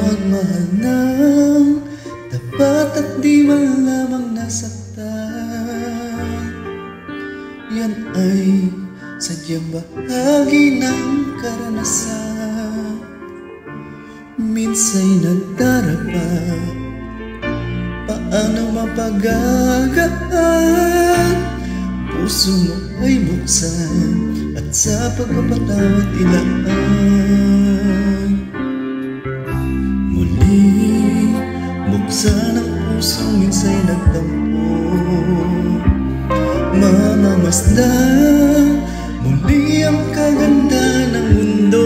magmahal ng tapat at di man lamang nasaktan. Yan ay sadyang bahagi ng karanasan. Minsa'y nagdarapa, paano mapagagaan? Puso mo ay buksan at sa pagpapatawad ilaan. Muli buksan ang puso, minsa'y nagtampo. Mamamasdan muli ang kaganda ng mundo.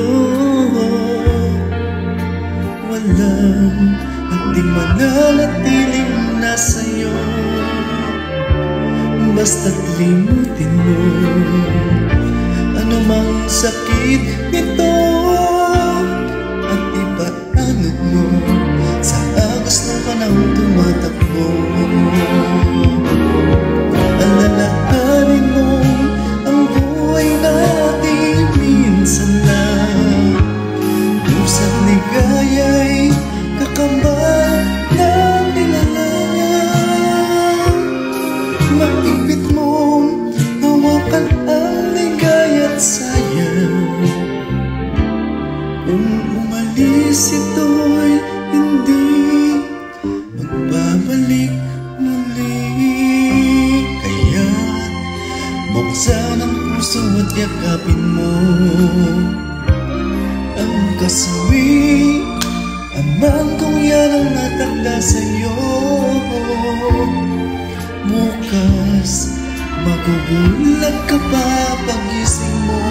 Walang at di mananatiling nasa'yo, basta't limutin mo anumang sakit nito at ipaanod mo sa agos ng panahong tumatakbo. Alalahanin mo ang buhay natin minsan lang. Lusa't ligaya'y kakambal ng nilalang. Maipit mong hawakan ang ligaya't sayang. Kung umalis ito'y hindi magbabalik muli. Kaya buksan ang puso at yakapin mo ang kasawi, aman kung yan ang natakda sa'yo. Bukas magugulat ka pa pagising mo.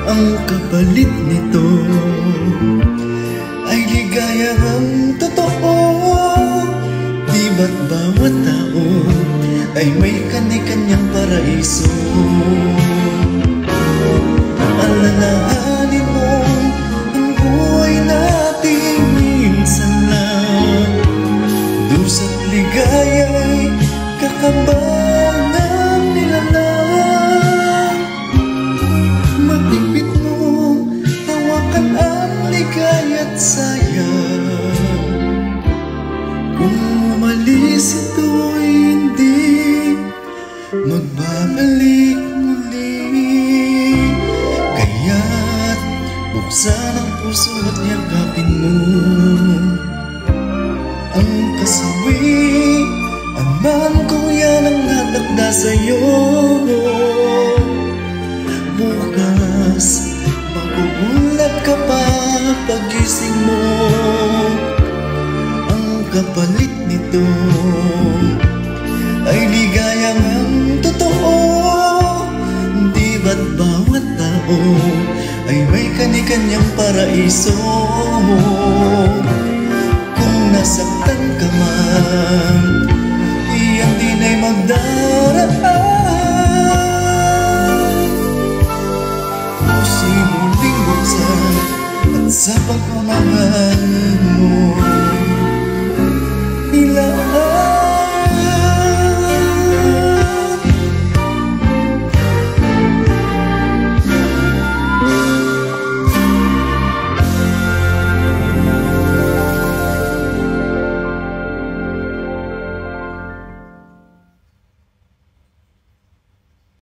Ang kapalit nito ay ligayang totoo. Di ba't bawat tao ay may kani-kanyang paraiso? Alalahanin mo ang buhay natin minsan lang. Dusa't ligaya'y kakambal ng nilalang. Matipid mong hawakan ang ligaya't sayang. Kung umalis ito'y hindi magbabalik muli. Kaya't buksan ang puso at yakapin mo ang kasawi, aman kung yan ang natakda sa'yo. Bukas magugulat ka pa pagising mo. Ang kapalit nito ay ligayang totoo. Di ba't bawat tao ay may kani-kanyang paraiso?